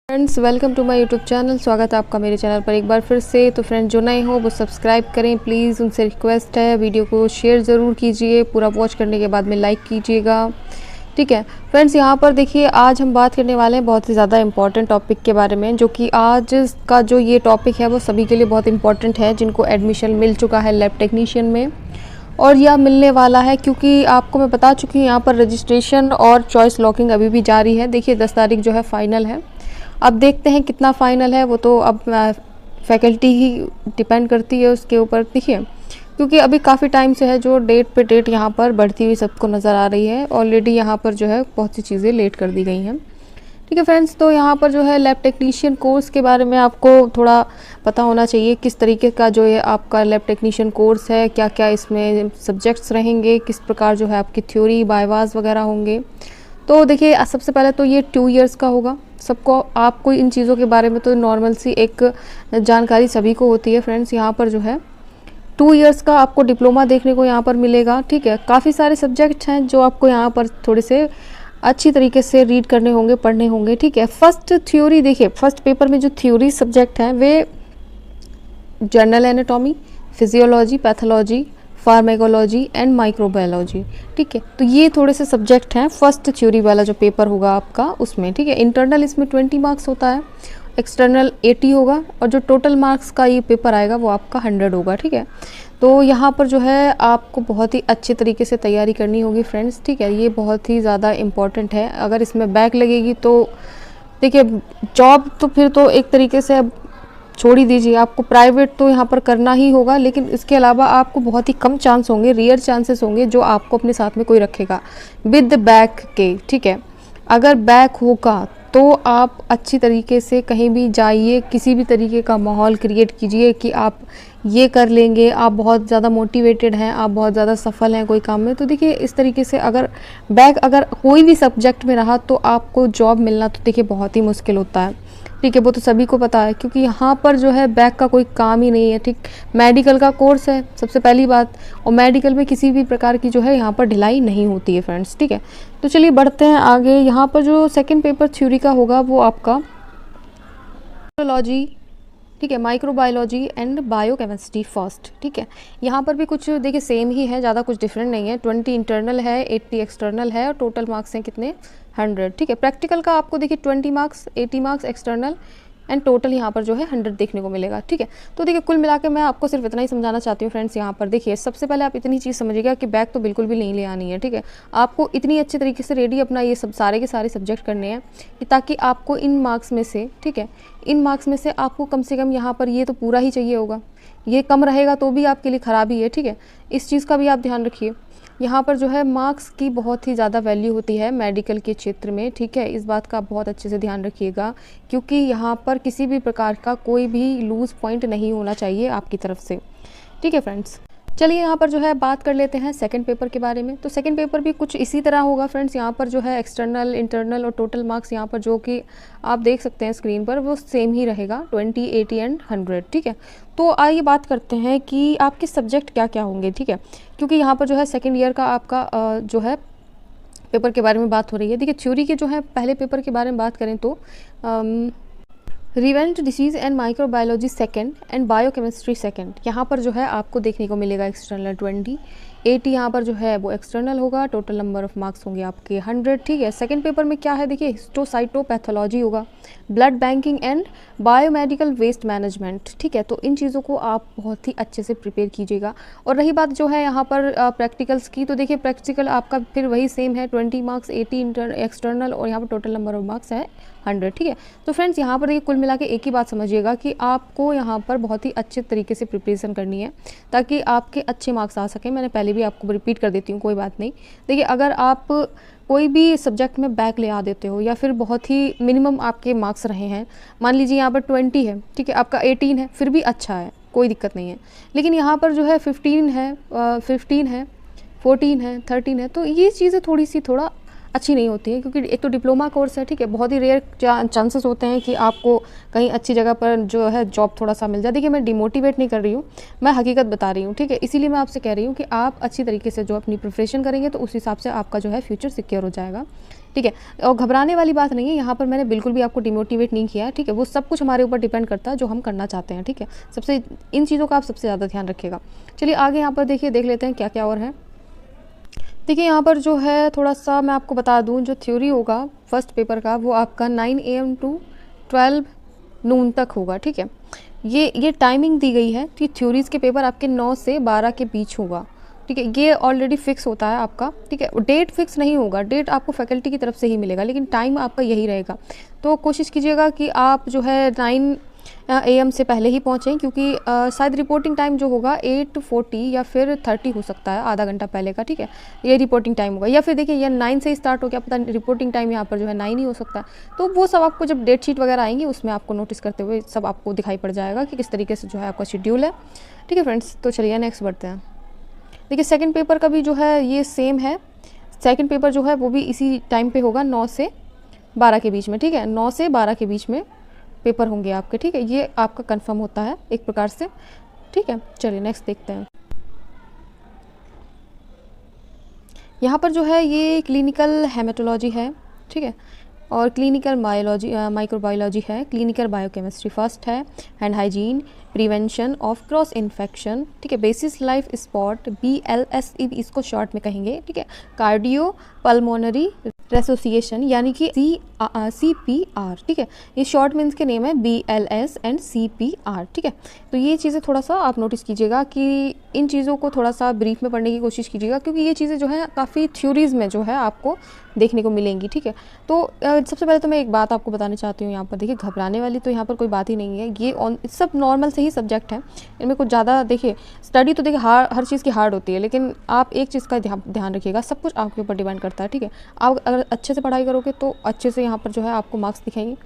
Friends, welcome to my YouTube channel. स्वागत है आपका मेरे चैनल पर एक बार फिर से। तो फ्रेंड्स, जो नए हो वो सब्सक्राइब करें प्लीज़, उनसे रिक्वेस्ट है। वीडियो को शेयर ज़रूर कीजिए, पूरा वॉच करने के बाद में लाइक कीजिएगा, ठीक है फ्रेंड्स। यहाँ पर देखिए, आज हम बात करने वाले हैं बहुत ही ज़्यादा इंपॉर्टेंट टॉपिक के बारे में, जो कि आज का जो ये टॉपिक है वो सभी के लिए बहुत इंपॉर्टेंट है जिनको एडमिशन मिल चुका है लैब टेक्नीशियन में, और यह मिलने वाला है, क्योंकि आपको मैं बता चुकी हूँ यहाँ पर रजिस्ट्रेशन और चॉइस लॉकिंग अभी भी जारी है। देखिए 10 तारीख जो है फ़ाइनल है। अब देखते हैं कितना फ़ाइनल है, वो तो अब फैकल्टी ही डिपेंड करती है उसके ऊपर। देखिए, क्योंकि अभी काफ़ी टाइम से है जो डेट पे डेट यहाँ पर बढ़ती हुई सबको नज़र आ रही है। ऑलरेडी यहाँ पर जो है बहुत सी चीज़ें लेट कर दी गई हैं, ठीक है फ्रेंड्स। तो यहाँ पर जो है लैब टेक्नीशियन कोर्स के बारे में आपको थोड़ा पता होना चाहिए, किस तरीके का जो है आपका लैब टेक्नीशियन कोर्स है, क्या क्या इसमें सब्जेक्ट्स रहेंगे, किस प्रकार जो है आपकी थ्योरी बायवाज वगैरह होंगे। तो देखिए, सबसे पहले तो ये 2 इयर्स का होगा। सबको आपको इन चीज़ों के बारे में तो नॉर्मल सी एक जानकारी सभी को होती है फ्रेंड्स। यहाँ पर जो है 2 इयर्स का आपको डिप्लोमा देखने को यहाँ पर मिलेगा, ठीक है। काफ़ी सारे सब्जेक्ट हैं जो आपको यहाँ पर थोड़े से अच्छी तरीके से रीड करने होंगे, पढ़ने होंगे, ठीक है। फर्स्ट थ्योरी, देखिए फर्स्ट पेपर में जो थ्योरी सब्जेक्ट हैं वे general anatomy, physiology, pathology, pharmacology and microbiology, ठीक है। तो ये थोड़े से सब्जेक्ट हैं फर्स्ट थ्योरी वाला जो पेपर होगा आपका उसमें, ठीक है। इंटरनल इसमें 20 मार्क्स होता है, एक्सटर्नल 80 होगा, और जो टोटल मार्क्स का ये पेपर आएगा वो आपका 100 होगा, ठीक है। तो यहाँ पर जो है आपको बहुत ही अच्छे तरीके से तैयारी करनी होगी फ्रेंड्स, ठीक है। ये बहुत ही ज़्यादा इम्पॉर्टेंट है। अगर इसमें बैक लगेगी तो देखिए जॉब तो फिर तो एक तरीके से छोड़ ही दीजिए, आपको प्राइवेट तो यहाँ पर करना ही होगा, लेकिन इसके अलावा आपको बहुत ही कम चांस होंगे, रेयर चांसेस होंगे जो आपको अपने साथ में कोई रखेगा विद बैक के, ठीक है। अगर बैक होगा तो आप अच्छी तरीके से कहीं भी जाइए, किसी भी तरीके का माहौल क्रिएट कीजिए कि आप ये कर लेंगे, आप बहुत ज़्यादा मोटिवेटेड हैं, आप बहुत ज़्यादा सफल हैं कोई काम में। तो देखिए इस तरीके से अगर बैक अगर कोई भी सब्जेक्ट में रहा तो आपको जॉब मिलना तो देखिए बहुत ही मुश्किल होता है, ठीक है। वो तो सभी को पता है, क्योंकि यहाँ पर जो है बैक का कोई काम ही नहीं है, ठीक। मेडिकल का कोर्स है सबसे पहली बात, और मेडिकल में किसी भी प्रकार की जो है यहाँ पर ढिलाई नहीं होती है फ्रेंड्स, ठीक है। तो चलिए बढ़ते हैं आगे। यहाँ पर जो सेकंड पेपर थ्योरी का होगा वो आपका बायोलॉजी, ठीक है, माइक्रोबायोलॉजी एंड बायोकेमिस्ट्री फर्स्ट, ठीक है। यहाँ पर भी कुछ देखिए सेम ही है, ज़्यादा कुछ डिफरेंट नहीं है। 20 इंटरनल है, 80 एक्सटर्नल है, और टोटल मार्क्स हैं कितने 100, ठीक है। प्रैक्टिकल का आपको देखिए 20 marks, 80 marks external and total यहाँ पर जो है 100 देखने को मिलेगा, ठीक है। तो देखिए कुल मिला के मैं आपको सिर्फ इतना ही समझाना चाहती हूँ फ्रेंड्स। यहाँ पर देखिए सबसे पहले आप इतनी चीज़ समझिएगा कि बैक तो बिल्कुल भी नहीं ले आनी है, ठीक है। आपको इतनी अच्छे तरीके से रेडी अपना ये सब सारे के सारे सब्जेक्ट करने हैं कि ताकि आपको इन मार्क्स में से, ठीक है, इन मार्क्स में से आपको कम से कम यहाँ पर ये तो पूरा ही चाहिए होगा, ये कम रहेगा तो भी आपके लिए ख़राबी है, ठीक है। इस चीज़ का भी आप ध्यान रखिए। यहाँ पर जो है मार्क्स की बहुत ही ज़्यादा वैल्यू होती है मेडिकल के क्षेत्र में, ठीक है। इस बात का बहुत अच्छे से ध्यान रखिएगा, क्योंकि यहाँ पर किसी भी प्रकार का कोई भी लूज़ पॉइंट नहीं होना चाहिए आपकी तरफ से, ठीक है फ्रेंड्स। चलिए यहाँ पर जो है बात कर लेते हैं सेकंड पेपर के बारे में। तो सेकंड पेपर भी कुछ इसी तरह होगा फ्रेंड्स। यहाँ पर जो है एक्सटर्नल, इंटरनल और टोटल मार्क्स यहाँ पर जो कि आप देख सकते हैं स्क्रीन पर वो सेम ही रहेगा, 20, 80 एंड 100, ठीक है। तो आइए बात करते हैं कि आपके सब्जेक्ट क्या क्या होंगे, ठीक है, क्योंकि यहाँ पर जो है सेकेंड ईयर का आपका जो है पेपर के बारे में बात हो रही है। देखिए थ्योरी के जो है पहले पेपर के बारे में बात करें तो रिवेंट disease and microbiology second and biochemistry second, यहाँ पर जो है आपको देखने को मिलेगा एक्सटर्नल 20, 80 यहाँ पर जो है वो एक्सटर्नल होगा, टोटल नंबर ऑफ मार्क्स होंगे आपके 100, ठीक है। सेकंड पेपर में क्या है देखिए, हिस्टोसाइटोपैथोलॉजी होगा, blood banking and biomedical waste management, ठीक है। तो इन चीज़ों को आप बहुत ही अच्छे से प्रिपेयर कीजिएगा। और रही बात जो है यहाँ पर प्रैक्टिकल्स की, तो देखिए प्रैक्टिकल आपका फिर वही सेम है, 20 मार्क्स, 80 एक्सटर्नल, और यहाँ पर टोटल नंबर ऑफ मार्क्स है 100, ठीक है। तो फ्रेंड्स यहाँ पर देखिए कुल मिला के एक ही बात समझिएगा कि आपको यहाँ पर बहुत ही अच्छे तरीके से प्रिपरेशन करनी है ताकि आपके अच्छे मार्क्स आ सकें। मैंने पहले भी आपको रिपीट कर देती हूँ, कोई बात नहीं। देखिए अगर आप कोई भी सब्जेक्ट में बैक ले आ देते हो या फिर बहुत ही मिनिमम आपके मार्क्स रहे हैं, मान लीजिए यहाँ पर 20 है, ठीक है, आपका 18 है, फिर भी अच्छा है, कोई दिक्कत नहीं है। लेकिन यहाँ पर जो है 15 है, 14 है, 13 है, तो ये चीज़ें थोड़ा अच्छी नहीं होती है, क्योंकि एक तो डिप्लोमा कोर्स है, ठीक है। बहुत ही रेयर चांसेस होते हैं कि आपको कहीं अच्छी जगह पर जो है जॉब थोड़ा सा मिल जाए। देखिए मैं डिमोटिवेट नहीं कर रही हूँ, मैं हकीकत बता रही हूँ, ठीक है। इसीलिए मैं आपसे कह रही हूँ कि आप अच्छी तरीके से जो अपनी प्रिपरेशन करेंगे तो उस हिसाब से आपका जो है फ्यूचर सिक्योर हो जाएगा। ठीक है। और घबराने वाली बात नहीं है, यहाँ पर मैंने बिल्कुल भी आपको डिमोटिवेट नहीं किया, ठीक है। वो सब कुछ हमारे ऊपर डिपेंड करता है जो हम करना चाहते हैं, ठीक है। सबसे इन चीज़ों का आप सबसे ज़्यादा ध्यान रखिएगा। चलिए आगे यहाँ पर देखिए, देख लेते हैं क्या क्या और है। देखिए यहाँ पर जो है थोड़ा सा मैं आपको बता दूँ, जो थ्योरी होगा फर्स्ट पेपर का वो आपका 9 AM to 12 नून तक होगा, ठीक है। ये टाइमिंग दी गई है कि थ्योरीज़ के पेपर आपके 9 से 12 के बीच होगा, ठीक है। ये ऑलरेडी फिक्स होता है आपका, ठीक है। डेट फिक्स नहीं होगा, डेट आपको फैकल्टी की तरफ से ही मिलेगा, लेकिन टाइम आपका यही रहेगा। तो कोशिश कीजिएगा कि आप जो है 9 AM से पहले ही पहुँचें, क्योंकि शायद रिपोर्टिंग टाइम जो होगा 8:40 या फिर 30 हो सकता है, आधा घंटा पहले का, ठीक है। ये रिपोर्टिंग टाइम होगा, या फिर देखिए ये 9 से ही स्टार्ट हो गया, पता नहीं रिपोर्टिंग टाइम यहाँ पर जो है 9 ही हो सकता है। तो वो सब आपको जब डेट शीट वगैरह आएंगी उसमें आपको नोटिस करते हुए सब आपको दिखाई पड़ जाएगा कि किस तरीके से जो है आपका शेड्यूल है, ठीक है फ्रेंड्स। तो चलिए नेक्स्ट बढ़ते हैं। देखिए सेकंड पेपर का भी जो है ये सेम है। सेकंड पेपर जो है वो भी इसी टाइम पे होगा, 9 से 12 के बीच में, ठीक है। 9 से 12 के बीच में पेपर होंगे आपके, ठीक है। ये आपका कंफर्म होता है एक प्रकार से, ठीक है। चलिए नेक्स्ट देखते हैं। यहाँ पर जो है ये क्लिनिकल हेमेटोलॉजी है, ठीक है, और क्लिनिकल माइक्रोबायोलॉजी है, क्लिनिकल बायोकेमिस्ट्री फर्स्ट है, hand hygiene, prevention of cross infection, ठीक है, बेसिस लाइफ सपोर्ट, BLS इसको शॉर्ट में कहेंगे, ठीक है, कार्डियो पल्मोनरी रेसोसिएशन यानी कि CPR, ठीक है। ये शॉर्ट मीन्स के नेम है BLS एंड CPR, ठीक है। तो ये चीज़ें थोड़ा सा आप नोटिस कीजिएगा कि इन चीज़ों को थोड़ा सा ब्रीफ में पढ़ने की कोशिश कीजिएगा, क्योंकि ये चीज़ें जो है काफ़ी थ्योरीज़ में जो है आपको देखने को मिलेंगी, ठीक है। तो सबसे पहले तो मैं एक बात आपको बताना चाहती हूँ यहाँ पर, देखिए घबराने वाली तो यहाँ पर कोई बात ही नहीं है। ये सब नॉर्मल से ही सब्जेक्ट है, इनमें कुछ ज़्यादा देखिए स्टडी तो देखिए हर चीज़ की हार्ड होती है, लेकिन आप एक चीज़ का ध्यान रखिएगा, सब कुछ आपके ऊपर डिपेंड करता है, ठीक है। आप अगर अच्छे से पढ़ाई करोगे तो अच्छे से यहाँ पर जो है आपको मार्क्स दिखाएंगे।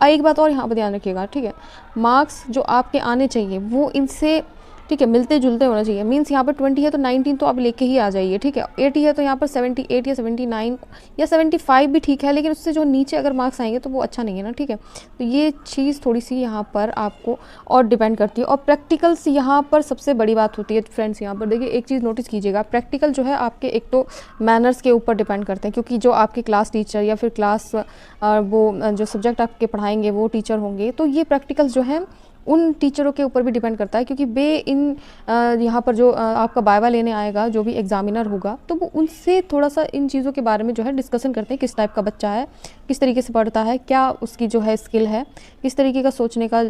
एक बात और यहाँ पर ध्यान रखिएगा, ठीक है, मार्क्स जो आपके आने चाहिए वो इनसे, ठीक है, मिलते जुलते होना चाहिए। मीन्स यहाँ पर 20 है तो 19 तो आप लेके ही आ जाइए, ठीक है। 80 है तो यहाँ पर 78 या 79 या 75 भी ठीक है, लेकिन उससे जो नीचे अगर मार्क्स आएंगे तो वो अच्छा नहीं है ना, ठीक है। तो ये चीज़ थोड़ी सी यहाँ पर आपको और डिपेंड करती है। और प्रैक्टिकल्स यहाँ पर सबसे बड़ी बात होती है फ्रेंड्स। यहाँ पर देखिए एक चीज़ नोटिस कीजिएगा, प्रैक्टिकल जो है आपके एक तो मैनर्स के ऊपर डिपेंड करते हैं, क्योंकि जो आपके क्लास टीचर या फिर क्लास वो जो सब्जेक्ट आपके पढ़ाएंगे वो टीचर होंगे, तो ये प्रैक्टिकल्स जो है उन टीचरों के ऊपर भी डिपेंड करता है, क्योंकि यहाँ पर जो आपका वाइवा लेने आएगा, जो भी एग्जामिनर होगा, तो वो उनसे थोड़ा सा इन चीज़ों के बारे में जो है डिस्कशन करते हैं, किस टाइप का बच्चा है, किस तरीके से पढ़ता है, क्या उसकी जो है स्किल है, किस तरीके का सोचने का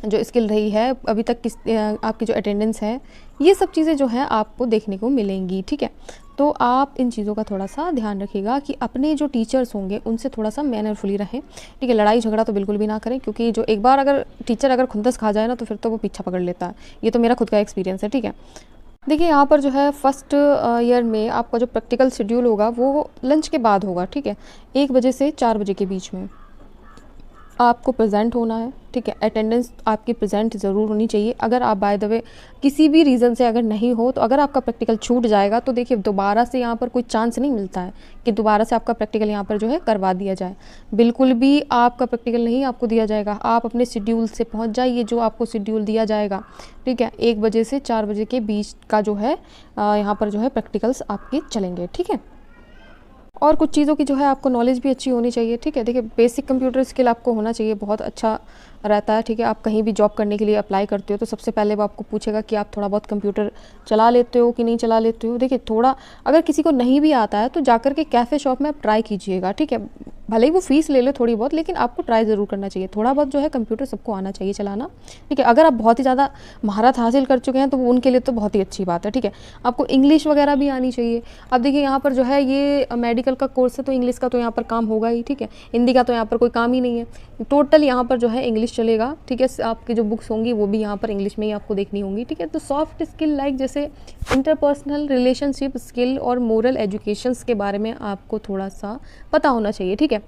जो स्किल रही है अभी तक, किस आपकी जो अटेंडेंस है, ये सब चीज़ें जो हैं आपको देखने को मिलेंगी, ठीक है। तो आप इन चीज़ों का थोड़ा सा ध्यान रखिएगा कि अपने जो टीचर्स होंगे उनसे थोड़ा सा मैनरफुली रहें, ठीक है। लड़ाई झगड़ा तो बिल्कुल भी ना करें, क्योंकि जो एक बार अगर टीचर अगर खुंदस खा जाए ना तो फिर तो वो पीछा पकड़ लेता है। ये तो मेरा खुद का एक्सपीरियंस है, ठीक है। देखिए यहाँ पर जो है फर्स्ट ईयर में आपका जो प्रैक्टिकल शेड्यूल होगा वो लंच के बाद होगा, ठीक है। 1 बजे से 4 बजे के बीच में आपको प्रेजेंट होना है, ठीक है। अटेंडेंस आपकी प्रेजेंट ज़रूर होनी चाहिए। अगर आप बाय द वे किसी भी रीज़न से अगर नहीं हो, तो अगर आपका प्रैक्टिकल छूट जाएगा तो देखिए दोबारा से यहाँ पर कोई चांस नहीं मिलता है कि दोबारा से आपका प्रैक्टिकल यहाँ पर जो है करवा दिया जाए। बिल्कुल भी आपका प्रैक्टिकल नहीं आपको दिया जाएगा। आप अपने शेड्यूल से पहुँच जाइए, जो आपको शेड्यूल दिया जाएगा, ठीक है। 1 बजे से 4 बजे के बीच का जो है यहाँ पर जो है प्रैक्टिकल्स आपके चलेंगे, ठीक है। और कुछ चीज़ों की जो है आपको नॉलेज भी अच्छी होनी चाहिए, ठीक है। देखिए बेसिक कंप्यूटर स्किल आपको होना चाहिए, बहुत अच्छा रहता है, ठीक है। आप कहीं भी जॉब करने के लिए अप्लाई करते हो तो सबसे पहले वो आपको पूछेगा कि आप थोड़ा बहुत कंप्यूटर चला लेते हो कि नहीं चला लेते हो। देखिए थोड़ा अगर किसी को नहीं भी आता है तो जाकर के कैफ़े शॉप में आप ट्राई कीजिएगा, ठीक है। भले ही वो फीस ले ले थोड़ी बहुत, लेकिन आपको ट्राई ज़रूर करना चाहिए। थोड़ा बहुत जो है कंप्यूटर सबको आना चाहिए चलाना, ठीक है। अगर आप बहुत ही ज़्यादा महारत हासिल कर चुके हैं तो उनके लिए तो बहुत ही अच्छी बात है, ठीक है। आपको इंग्लिश वगैरह भी आनी चाहिए। अब देखिए यहाँ पर जो है ये मेडिकल का कोर्स है तो इंग्लिश का तो यहाँ पर काम होगा ही, ठीक है। हिंदी का तो यहाँ पर कोई काम ही नहीं है। टोटल यहाँ पर जो है इंग्लिश चलेगा, ठीक है। आपकी जो बुक्स होंगी वो भी यहाँ पर इंग्लिश में ही आपको देखनी होंगी, ठीक है। तो सॉफ्ट स्किल लाइक जैसे इंटरपर्सनल रिलेशनशिप स्किल और मोरल एजुकेशंस के बारे में आपको थोड़ा सा पता होना चाहिए, ठीक है।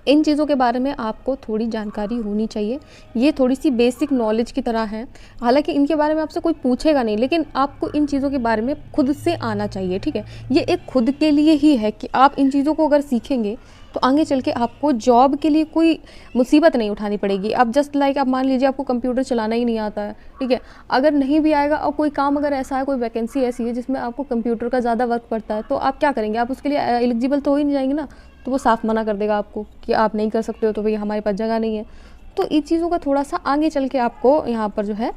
इन चीज़ों के बारे में आपको थोड़ी जानकारी होनी चाहिए। ये थोड़ी सी बेसिक नॉलेज की तरह है, हालांकि इनके बारे में आपसे कोई पूछेगा नहीं, लेकिन आपको इन चीज़ों के बारे में खुद से आना चाहिए, ठीक है। ये एक खुद के लिए ही है कि आप इन चीज़ों को अगर सीखेंगे तो आगे चल के आपको जॉब के लिए कोई मुसीबत नहीं उठानी पड़ेगी। अब जस्ट लाइक आप मान लीजिए आपको कंप्यूटर चलाना ही नहीं आता है, ठीक है, अगर नहीं भी आएगा और कोई काम अगर ऐसा है, कोई वैकेंसी ऐसी है जिसमें आपको कंप्यूटर का ज़्यादा वर्क पड़ता है, तो आप क्या करेंगे, आप उसके लिए एलिजिबल तो हो ही नहीं जाएंगे ना, तो वो साफ मना कर देगा आपको कि आप नहीं कर सकते हो, तो भाई हमारे पास जगह नहीं है। तो इन चीज़ों का थोड़ा सा आगे चल के आपको यहाँ पर जो है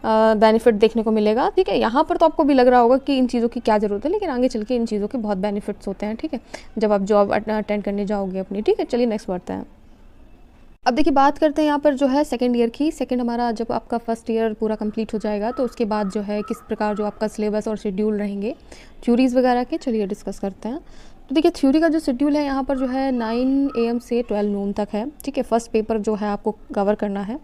बेनिफिट देखने को मिलेगा, ठीक है। यहाँ पर तो आपको भी लग रहा होगा कि इन चीज़ों की क्या ज़रूरत है, लेकिन आगे चल के इन चीज़ों के बहुत बेनिफिट्स होते हैं, ठीक है, जब आप जॉब अटेंड करने जाओगे अपनी, ठीक है। चलिए नेक्स्ट बढ़ते हैं। अब देखिए बात करते हैं यहाँ पर जो है सेकंड ईयर की। सेकंड हमारा जब आपका फर्स्ट ईयर पूरा कंप्लीट हो जाएगा तो उसके बाद जो है किस प्रकार जो आपका सिलेबस और शेड्यूल रहेंगे थ्योरीज़ वगैरह के, चलिए डिस्कस करते हैं। तो देखिए थ्योरी का जो शेड्यूल है यहाँ पर जो है 9 AM से 12 नून तक है, ठीक है। फर्स्ट पेपर जो है आपको कवर करना है।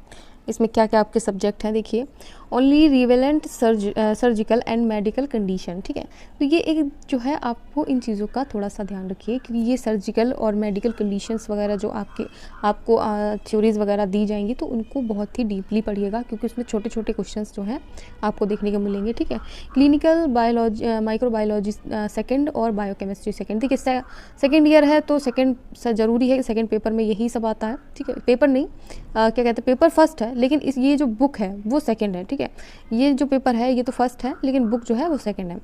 इसमें क्या क्या आपके सब्जेक्ट हैं देखिए, only relevant surgical and medical condition, ठीक है। तो ये एक जो है आपको इन चीज़ों का थोड़ा सा ध्यान रखिए, क्योंकि ये सर्जिकल और मेडिकल कंडीशंस वगैरह जो आपको थ्योरीज़ वगैरह दी जाएंगी तो उनको बहुत ही डीपली पढ़िएगा, क्योंकि उसमें छोटे छोटे क्वेश्चंस जो हैं आपको देखने को मिलेंगे, ठीक है। क्लिनिकल बायोलॉजी, माइक्रोबायोलॉजी सेकेंड और बायोकेमिस्ट्री सेकेंड, ठीक है। सेकेंड ईयर है तो सेकेंड ज़रूरी है, सेकेंड पेपर में यही सब आता है, ठीक है। पेपर नहीं क्या कहते हैं, पेपर फर्स्ट है, लेकिन ये जो बुक है वो सेकंड है, ठीक है। ये जो पेपर है ये तो फर्स्ट है, लेकिन बुक जो है वो सेकंड है।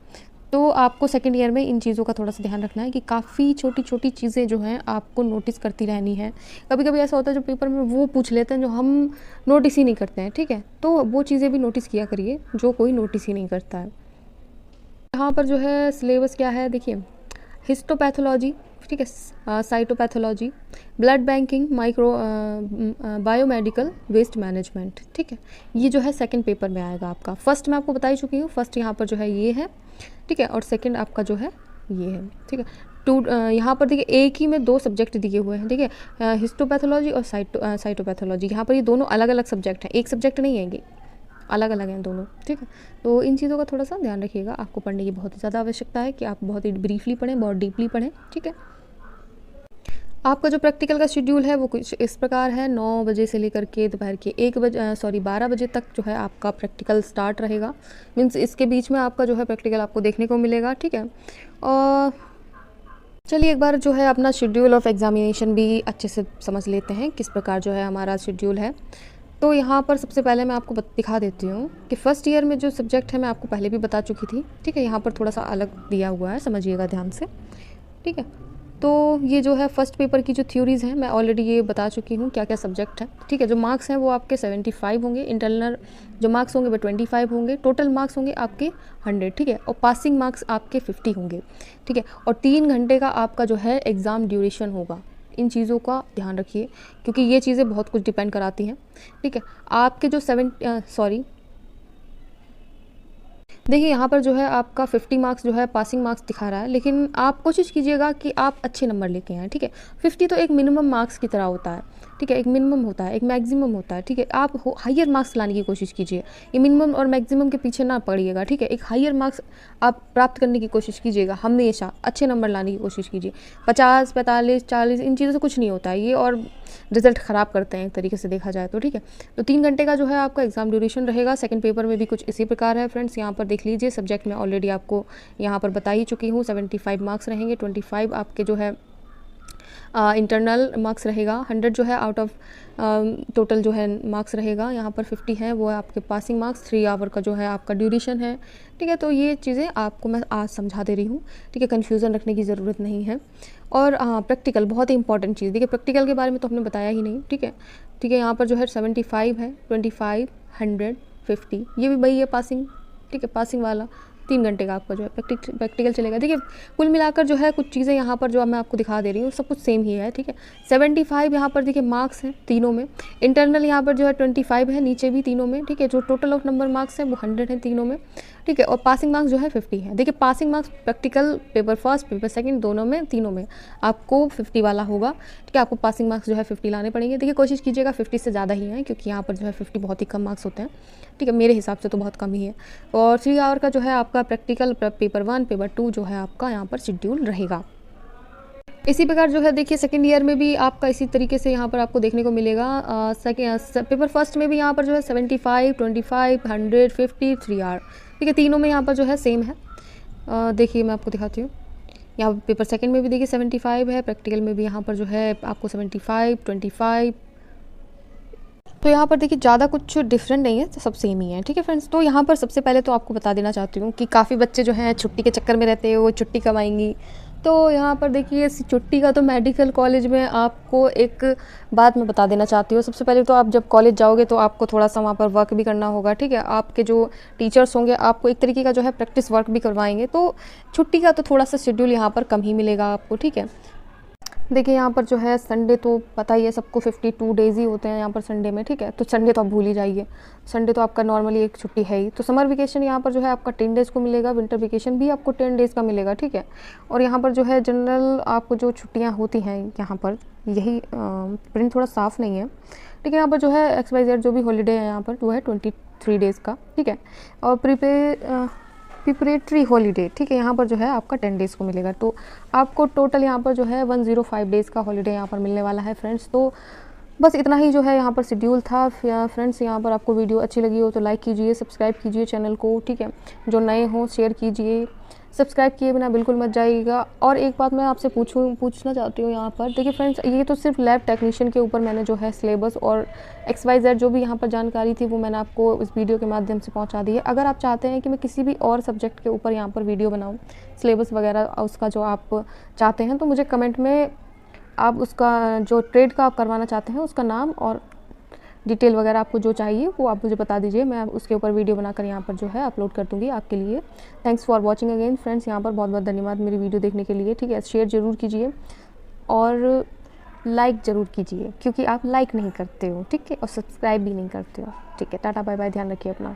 तो आपको सेकंड ईयर में इन चीज़ों का थोड़ा सा ध्यान रखना है कि काफ़ी छोटी छोटी चीज़ें जो हैं आपको नोटिस करती रहनी है। कभी कभी ऐसा होता है जो पेपर में वो पूछ लेते हैं जो हम नोटिस ही नहीं करते हैं, ठीक है। तो वो चीज़ें भी नोटिस किया करिए जो कोई नोटिस ही नहीं करता है। यहाँ पर जो है सिलेबस क्या है देखिए, हिस्टोपैथोलॉजी, ठीक है, cytopathology, blood banking, biomedical waste management, ठीक है। ये जो है सेकंड पेपर में आएगा आपका। फर्स्ट मैं आपको बता ही चुकी हूँ, फर्स्ट यहाँ पर जो है ये है, ठीक है, और सेकंड आपका जो है ये है, ठीक है। यहाँ पर देखिए एक ही में 2 सब्जेक्ट दिए हुए हैं, ठीक है, हिस्टोपैथोलॉजी और साइटोपैथोलॉजी। यहाँ पर ये दोनों अलग अलग सब्जेक्ट हैं, एक सब्जेक्ट नहीं है, ये अलग अलग हैं दोनों, ठीक है। तो इन चीज़ों का थोड़ा सा ध्यान रखिएगा, आपको पढ़ने की बहुत ज़्यादा आवश्यकता है कि आप बहुत ही ब्रीफली पढ़ें, बहुत डीपली पढ़ें, ठीक है। आपका जो प्रैक्टिकल का शेड्यूल है वो कुछ इस प्रकार है, 9 बजे से लेकर के दोपहर के 12 बजे तक जो है आपका प्रैक्टिकल स्टार्ट रहेगा। मीन्स इसके बीच में आपका जो है प्रैक्टिकल आपको देखने को मिलेगा, ठीक है। और चलिए एक बार जो है अपना शेड्यूल ऑफ एग्जामिनेशन भी अच्छे से समझ लेते हैं, किस प्रकार जो है हमारा शेड्यूल है। तो यहाँ पर सबसे पहले मैं आपको दिखा देती हूँ कि फ़र्स्ट ईयर में जो सब्जेक्ट है मैं आपको पहले भी बता चुकी थी, ठीक है। यहाँ पर थोड़ा सा अलग दिया हुआ है, समझिएगा ध्यान से, ठीक है। तो ये जो है फर्स्ट पेपर की जो थ्योरीज़ हैं मैं ऑलरेडी ये बता चुकी हूँ क्या क्या सब्जेक्ट है, ठीक है। जो मार्क्स हैं वो आपके 75 होंगे, इंटरनल जो मार्क्स होंगे वो 25 होंगे, टोटल मार्क्स होंगे आपके 100, ठीक है, और पासिंग मार्क्स आपके 50 होंगे, ठीक है। और 3 घंटे का आपका जो है एग्ज़ाम ड्यूरेशन होगा। इन चीज़ों का ध्यान रखिए, क्योंकि ये चीज़ें बहुत कुछ डिपेंड कराती हैं, ठीक है। आपके जो देखिए यहाँ पर जो है आपका 50 मार्क्स जो है पासिंग मार्क्स दिखा रहा है, लेकिन आप कोशिश कीजिएगा कि आप अच्छे नंबर लेके आएँ, ठीक है। 50 तो एक मिनिमम मार्क्स की तरह होता है, ठीक है, एक मिनिमम होता है, एक मैक्सिमम होता है, ठीक है। आप हायर मार्क्स लाने की कोशिश कीजिए, ये मिनिमम और मैक्सिमम के पीछे ना पड़िएगा, ठीक है। एक हायर मार्क्स आप प्राप्त करने की कोशिश कीजिएगा, हमेशा अच्छे नंबर लाने की कोशिश कीजिए। 50, 45, 40 इन चीज़ों से कुछ नहीं होता है ये, और रिजल्ट ख़राब करते हैं एक तरीके से देखा जाए तो, ठीक है। तो 3 घंटे का जो है आपका एग्ज़ाम ड्यूरेशन रहेगा। सेकंड पेपर में भी कुछ इसी प्रकार है फ्रेंड्स, यहाँ पर देख लीजिए। सब्जेक्ट में ऑलरेडी आपको यहाँ पर बता ही चुकी हूँ, 75 मार्क्स रहेंगे, 25 आपके जो है इंटरनल मार्क्स रहेगा, 100 जो है आउट ऑफ टोटल जो है मार्क्स रहेगा, यहाँ पर 50 है वो है आपके पासिंग मार्क्स। 3 आवर का जो है आपका ड्यूरेशन है, ठीक है। तो ये चीज़ें आपको मैं आज समझा दे रही हूँ, ठीक है, कन्फ्यूज़न रखने की ज़रूरत नहीं है। और प्रैक्टिकल बहुत ही इंपॉर्टेंट चीज़, देखिए प्रैक्टिकल के बारे में तो हमने बताया ही नहीं, ठीक है, ठीक है। यहाँ पर जो है 75 है, 25, 100, 50 ये भी वही है पासिंग, ठीक है, पासिंग वाला 3 घंटे का आपका जो है प्रैक्टिकल चलेगा। देखिए कुल मिलाकर जो है कुछ चीज़ें यहाँ पर जो मैं आपको दिखा दे रही हूँ सब कुछ सेम ही है, ठीक है। 75 यहाँ पर देखिए मार्क्स हैं तीनों में, इंटरनल यहाँ पर जो है 25 है नीचे भी तीनों में, ठीक है। जो टोटल ऑफ नंबर मार्क्स हैं वो 100 है तीनों में, ठीक है। और पासिंग मार्क्स जो है 50 है। देखिए passing marks practical paper first paper second दोनों में तीनों में आपको 50 वाला होगा, ठीक है। आपको पासिंग मार्क्स जो है 50 लाने पड़ेंगे। देखिए कोशिश कीजिएगा 50 से ज़्यादा ही है, क्योंकि यहाँ पर जो है 50 बहुत ही कम मार्क्स होते हैं, ठीक है, मेरे हिसाब से तो बहुत कम ही है। और 3 आवर का जो है आपका प्रैक्टिकल पेपर 1 पेपर 2 जो है आपका यहाँ पर शेड्यूल रहेगा। इसी प्रकार जो है देखिए सेकंड ईयर में भी आपका इसी तरीके से यहाँ पर आपको देखने को मिलेगा। पेपर फर्स्ट में भी यहाँ पर जो है 75, 25, 100, 50, 3 आवर, ठीक है, तीनों में यहाँ पर जो है सेम है। देखिए मैं आपको दिखाती हूँ, यहाँ पेपर सेकंड में भी देखिए 75 है, प्रैक्टिकल में भी यहाँ पर जो है आपको 75, 25। तो यहाँ पर देखिए ज़्यादा कुछ डिफरेंट नहीं है, तो सब सेम ही है। ठीक है फ्रेंड्स, तो यहाँ पर सबसे पहले तो आपको बता देना चाहती हूँ कि काफ़ी बच्चे जो हैं छुट्टी के चक्कर में रहते हैं, वो छुट्टी कब आएंगी। तो यहाँ पर देखिए इस छुट्टी का तो मेडिकल कॉलेज में आपको एक बात मैं बता देना चाहती हूँ। सबसे पहले तो आप जब कॉलेज जाओगे तो आपको थोड़ा सा वहाँ पर वर्क भी करना होगा। ठीक है, आपके जो टीचर्स होंगे आपको एक तरीके का जो है प्रैक्टिस वर्क भी करवाएंगे, तो छुट्टी का तो थोड़ा सा शेड्यूल यहाँ पर कम ही मिलेगा आपको। ठीक है, देखिए यहाँ पर जो है संडे तो पता ही है सबको 52 डेज़ ही होते हैं यहाँ पर संडे में। ठीक है, तो संडे तो आप भूल ही जाइए, संडे तो आपका नॉर्मली एक छुट्टी है ही। तो समर वेकेशन यहाँ पर जो है आपका 10 डेज़ को मिलेगा, विंटर वेकेशन भी आपको 10 डेज़ का मिलेगा। ठीक है, और यहाँ पर जो है जनरल आपको जो छुट्टियाँ होती हैं यहाँ पर, यही प्रिंट थोड़ा साफ़ नहीं है, लेकिन यहाँ पर जो है XYZ जो भी हॉलीडे है यहाँ पर वो है 23 डेज़ का। ठीक है, और प्रिपरेटरी हॉलीडे, ठीक है, यहाँ पर जो है आपका 10 डेज़ को मिलेगा। तो आपको टोटल यहाँ पर जो है 105 डेज़ का हॉलीडे यहाँ पर मिलने वाला है फ्रेंड्स। तो बस इतना ही जो है यहाँ पर शेड्यूल था फ्रेंड्स। यहाँ पर आपको वीडियो अच्छी लगी हो तो लाइक कीजिए, सब्सक्राइब कीजिए चैनल को। ठीक है, जो नए हों शेयर कीजिए, सब्सक्राइब किए बिना बिल्कुल मत जाइएगा। और एक बात मैं आपसे पूछना चाहती हूँ यहाँ पर, देखिए फ्रेंड्स, ये तो सिर्फ लैब टेक्नीशियन के ऊपर मैंने जो है सिलेबस और XYZ जो भी यहाँ पर जानकारी थी वो मैंने आपको इस वीडियो के माध्यम से पहुँचा दी है। अगर आप चाहते हैं कि मैं किसी भी और सब्जेक्ट के ऊपर यहाँ पर वीडियो बनाऊँ, सिलेबस वगैरह उसका जो आप चाहते हैं, तो मुझे कमेंट में आप उसका जो ट्रेड का आप करवाना चाहते हैं उसका नाम और डिटेल वगैरह आपको जो चाहिए वो आप मुझे बता दीजिए, मैं उसके ऊपर वीडियो बनाकर यहाँ पर जो है अपलोड कर दूँगी आपके लिए। Thanks for watching again friends, यहाँ पर बहुत बहुत धन्यवाद मेरी वीडियो देखने के लिए। ठीक है, शेयर ज़रूर कीजिए और लाइक ज़रूर कीजिए, क्योंकि आप लाइक नहीं करते हो। ठीक है, और सब्सक्राइब भी नहीं करते हो। ठीक है, टाटा बाय बाय, ध्यान रखिए अपना।